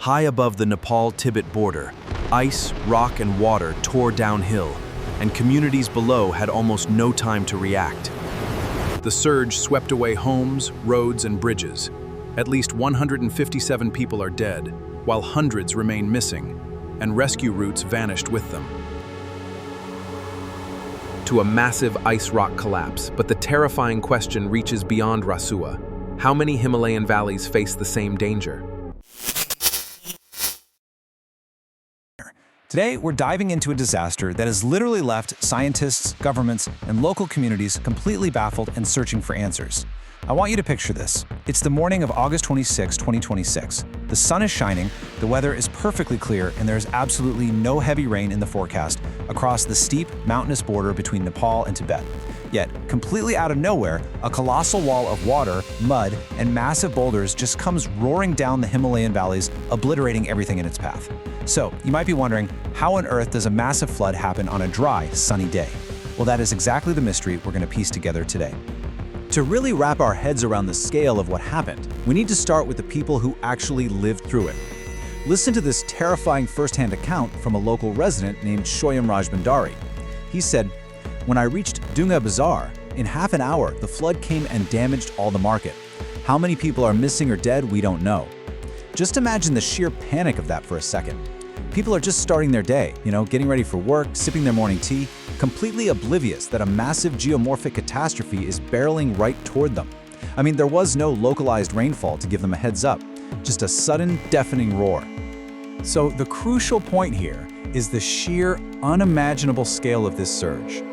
High above the Nepal-Tibet border, ice, rock, and water tore downhill, and communities below had almost no time to react. The surge swept away homes, roads, and bridges. At least 157 people are dead, while hundreds remain missing, and rescue routes vanished with them. To a massive ice rock collapse, but the terrifying question reaches beyond Rasua. How many Himalayan valleys face the same danger? Today, we're diving into a disaster that has literally left scientists, governments, and local communities completely baffled and searching for answers. I want you to picture this. It's the morning of August 26, 2026. The sun is shining, the weather is perfectly clear, and there's absolutely no heavy rain in the forecast across the steep, mountainous border between Nepal and Tibet. Yet, completely out of nowhere, a colossal wall of water, mud, and massive boulders just comes roaring down the Himalayan valleys, obliterating everything in its path. So, you might be wondering, how on earth does a massive flood happen on a dry, sunny day? Well, that is exactly the mystery we're going to piece together today. To really wrap our heads around the scale of what happened, we need to start with the people who actually lived through it. Listen to this terrifying first-hand account from a local resident named Shoyam Rajbandari. He said, "When I reached Dunga Bazaar, in half an hour, the flood came and damaged all the market. How many people are missing or dead, we don't know." Just imagine the sheer panic of that for a second. People are just starting their day, getting ready for work, sipping their morning tea, completely oblivious that a massive geomorphic catastrophe is barreling right toward them. I mean, there was no localized rainfall to give them a heads up, just a sudden, deafening roar. So the crucial point here is the sheer, unimaginable scale of this surge.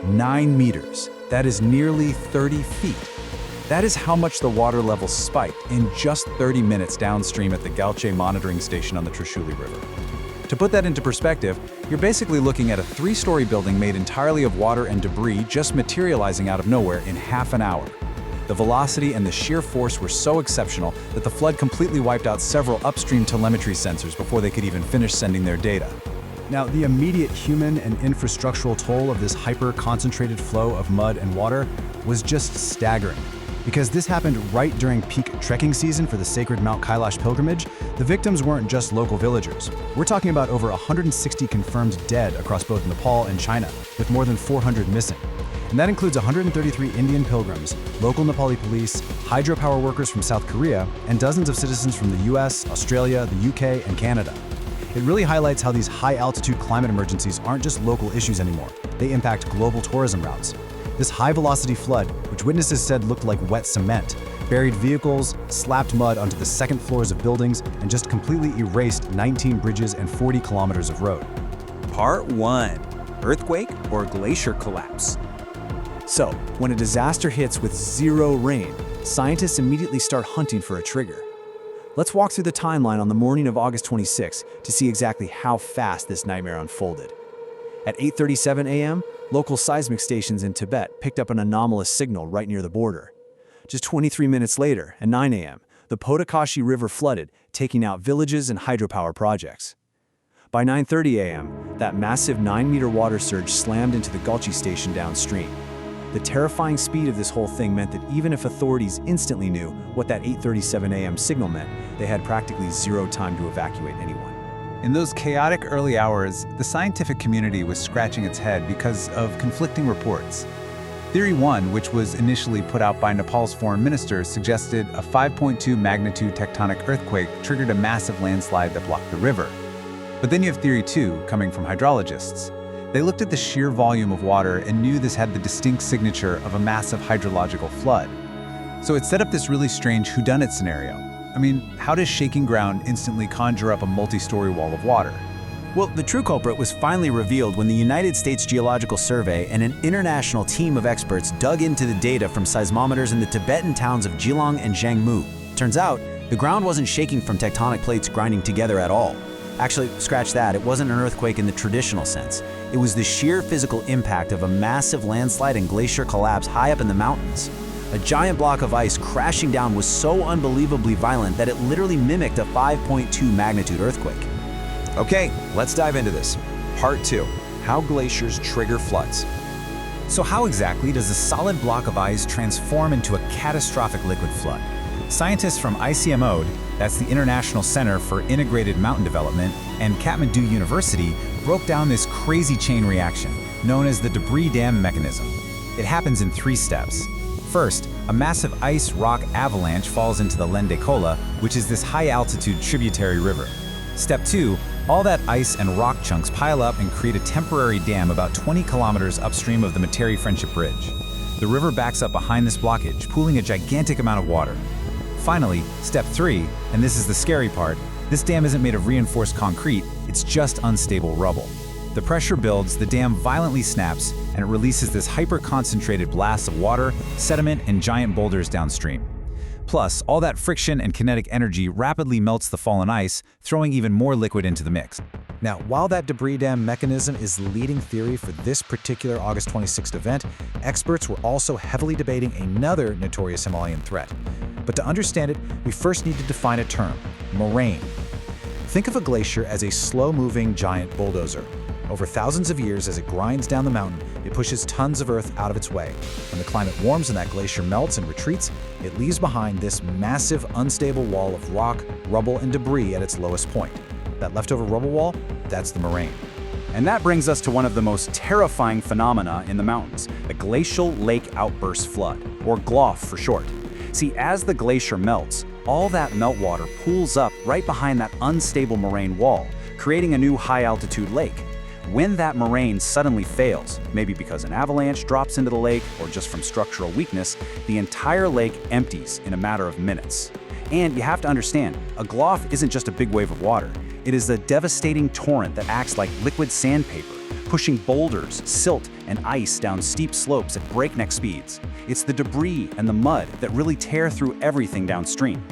9 meters. That is nearly 30 feet. That is how much the water level spiked in just 30 minutes downstream at the Galche monitoring station on the Trishuli River. To put that into perspective, you're basically looking at a 3-story building made entirely of water and debris just materializing out of nowhere in half an hour. The velocity and the sheer force were so exceptional that the flood completely wiped out several upstream telemetry sensors before they could even finish sending their data. Now, the immediate human and infrastructural toll of this hyper-concentrated flow of mud and water was just staggering. Because this happened right during peak trekking season for the sacred Mount Kailash pilgrimage, the victims weren't just local villagers. We're talking about over 160 confirmed dead across both Nepal and China, with more than 400 missing. And that includes 133 Indian pilgrims, local Nepali police, hydropower workers from South Korea, and dozens of citizens from the US, Australia, the UK, and Canada. It really highlights how these high-altitude climate emergencies aren't just local issues anymore. They impact global tourism routes. This high-velocity flood, which witnesses said looked like wet cement, buried vehicles, slapped mud onto the second floors of buildings, and just completely erased 19 bridges and 40 kilometers of road. Part 1. Earthquake or glacier collapse. So, when a disaster hits with zero rain, scientists immediately start hunting for a trigger. Let's walk through the timeline on the morning of August 26 to see exactly how fast this nightmare unfolded. At 8:37 a.m., local seismic stations in Tibet picked up an anomalous signal right near the border. Just 23 minutes later, at 9 a.m., the Potakashi River flooded, taking out villages and hydropower projects. By 9:30 a.m., that massive 9-meter water surge slammed into the Galchi station downstream. The terrifying speed of this whole thing meant that even if authorities instantly knew what that 8:37 a.m. signal meant, they had practically zero time to evacuate anyone. In those chaotic early hours, the scientific community was scratching its head because of conflicting reports. Theory 1, which was initially put out by Nepal's foreign minister, suggested a 5.2 magnitude tectonic earthquake triggered a massive landslide that blocked the river. But then you have Theory 2, coming from hydrologists. They looked at the sheer volume of water and knew this had the distinct signature of a massive hydrological flood. So it set up this really strange whodunit scenario. I mean, how does shaking ground instantly conjure up a multi-story wall of water? Well, the true culprit was finally revealed when the United States Geological Survey and an international team of experts dug into the data from seismometers in the Tibetan towns of Jilong and Zhangmu. Turns out, the ground wasn't shaking from tectonic plates grinding together at all. Actually, scratch that, it wasn't an earthquake in the traditional sense. It was the sheer physical impact of a massive landslide and glacier collapse high up in the mountains. A giant block of ice crashing down was so unbelievably violent that it literally mimicked a 5.2 magnitude earthquake. Okay, let's dive into this. Part 2, how glaciers trigger floods. So how exactly does a solid block of ice transform into a catastrophic liquid flood? Scientists from ICMOD, that's the International Center for Integrated Mountain Development, and Kathmandu University broke down this crazy chain reaction, known as the debris dam mechanism. It happens in 3 steps. First, a massive ice-rock avalanche falls into the Lende Kola, which is this high-altitude tributary river. Step 2, all that ice and rock chunks pile up and create a temporary dam about 20 kilometers upstream of the Materi Friendship Bridge. The river backs up behind this blockage, pooling a gigantic amount of water. Finally, step 3, and this is the scary part, this dam isn't made of reinforced concrete, it's just unstable rubble. The pressure builds, the dam violently snaps, and it releases this hyper-concentrated blast of water, sediment, and giant boulders downstream. Plus, all that friction and kinetic energy rapidly melts the fallen ice, throwing even more liquid into the mix. Now, while that debris dam mechanism is the leading theory for this particular August 26th event, experts were also heavily debating another notorious Himalayan threat. But to understand it, we first need to define a term: moraine. Think of a glacier as a slow-moving giant bulldozer. Over thousands of years, as it grinds down the mountain, it pushes tons of earth out of its way. When the climate warms and that glacier melts and retreats, it leaves behind this massive, unstable wall of rock, rubble, and debris at its lowest point. That leftover rubble wall, that's the moraine. And that brings us to one of the most terrifying phenomena in the mountains, the glacial lake outburst flood, or GLOF for short. See, as the glacier melts, all that meltwater pools up right behind that unstable moraine wall, creating a new high-altitude lake. When that moraine suddenly fails, maybe because an avalanche drops into the lake or just from structural weakness, the entire lake empties in a matter of minutes. And you have to understand, a GLOF isn't just a big wave of water. It is a devastating torrent that acts like liquid sandpaper, pushing boulders, silt, and ice down steep slopes at breakneck speeds. It's the debris and the mud that really tear through everything downstream.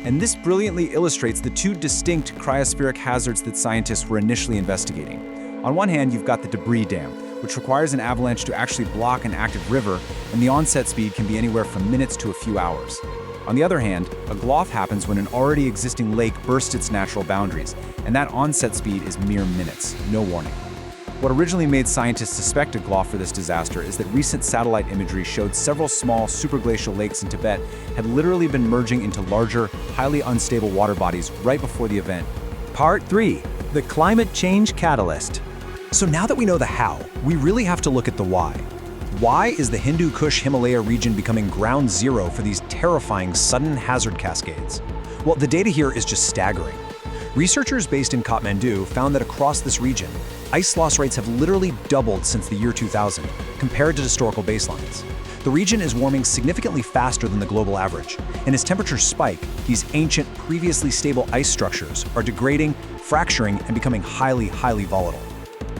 And this brilliantly illustrates the 2 distinct cryospheric hazards that scientists were initially investigating. On one hand, you've got the debris dam, which requires an avalanche to actually block an active river, and the onset speed can be anywhere from minutes to a few hours. On the other hand, a GLOF happens when an already existing lake bursts its natural boundaries, and that onset speed is mere minutes, no warning. What originally made scientists suspect a GLOF for this disaster is that recent satellite imagery showed several small superglacial lakes in Tibet had literally been merging into larger, highly unstable water bodies right before the event. Part 3. The climate change catalyst. So now that we know the how, we really have to look at the why. Why is the Hindu Kush Himalaya region becoming ground zero for these terrifying sudden hazard cascades? Well, the data here is just staggering. Researchers based in Kathmandu found that across this region, ice loss rates have literally doubled since the year 2000, compared to historical baselines. The region is warming significantly faster than the global average, and as temperatures spike, these ancient, previously stable ice structures are degrading, fracturing, and becoming highly, highly volatile.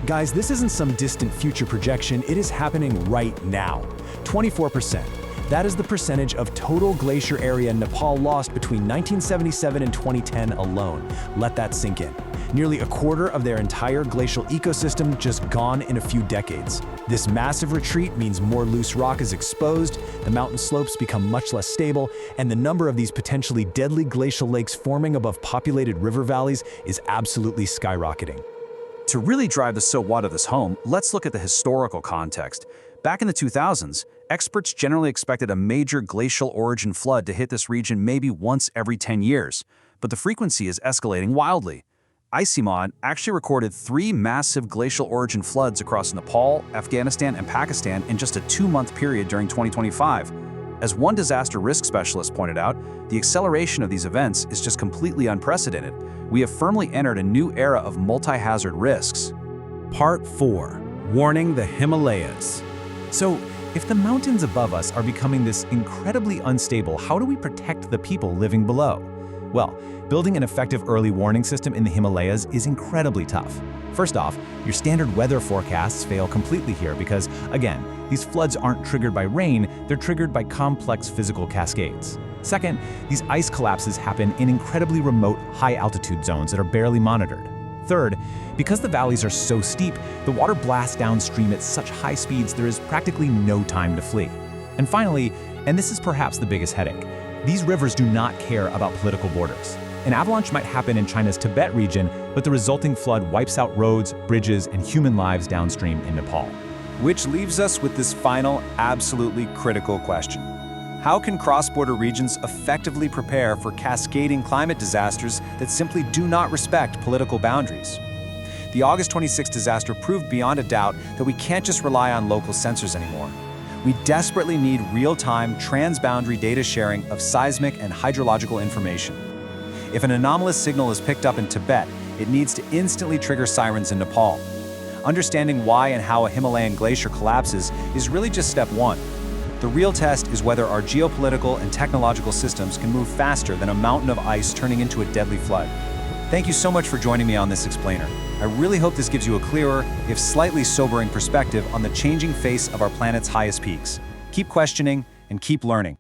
Guys, this isn't some distant future projection, it is happening right now. 24%. That is the percentage of total glacier area Nepal lost between 1977 and 2010 alone. Let that sink in. Nearly a quarter of their entire glacial ecosystem just gone in a few decades. This massive retreat means more loose rock is exposed, the mountain slopes become much less stable, and the number of these potentially deadly glacial lakes forming above populated river valleys is absolutely skyrocketing. To really drive the so what of this home, let's look at the historical context. Back in the 2000s, experts generally expected a major glacial origin flood to hit this region maybe once every 10 years, but the frequency is escalating wildly. ICMOD actually recorded 3 massive glacial origin floods across Nepal, Afghanistan, and Pakistan in just a 2-month period during 2025. As one disaster risk specialist pointed out, the acceleration of these events is just completely unprecedented. We have firmly entered a new era of multi-hazard risks. Part 4. Warning the Himalayas. So, if the mountains above us are becoming this incredibly unstable, how do we protect the people living below? Well, building an effective early warning system in the Himalayas is incredibly tough. First off, your standard weather forecasts fail completely here because, again, these floods aren't triggered by rain, they're triggered by complex physical cascades. Second, these ice collapses happen in incredibly remote, high-altitude zones that are barely monitored. Third, because the valleys are so steep, the water blasts downstream at such high speeds there is practically no time to flee. And finally, and this is perhaps the biggest headache, these rivers do not care about political borders. An avalanche might happen in China's Tibet region, but the resulting flood wipes out roads, bridges, and human lives downstream in Nepal. Which leaves us with this final, absolutely critical question. How can cross-border regions effectively prepare for cascading climate disasters that simply do not respect political boundaries? The August 26 disaster proved beyond a doubt that we can't just rely on local sensors anymore. We desperately need real-time, transboundary data sharing of seismic and hydrological information. If an anomalous signal is picked up in Tibet, it needs to instantly trigger sirens in Nepal. Understanding why and how a Himalayan glacier collapses is really just step one. The real test is whether our geopolitical and technological systems can move faster than a mountain of ice turning into a deadly flood. Thank you so much for joining me on this explainer. I really hope this gives you a clearer, if slightly sobering perspective on the changing face of our planet's highest peaks. Keep questioning and keep learning.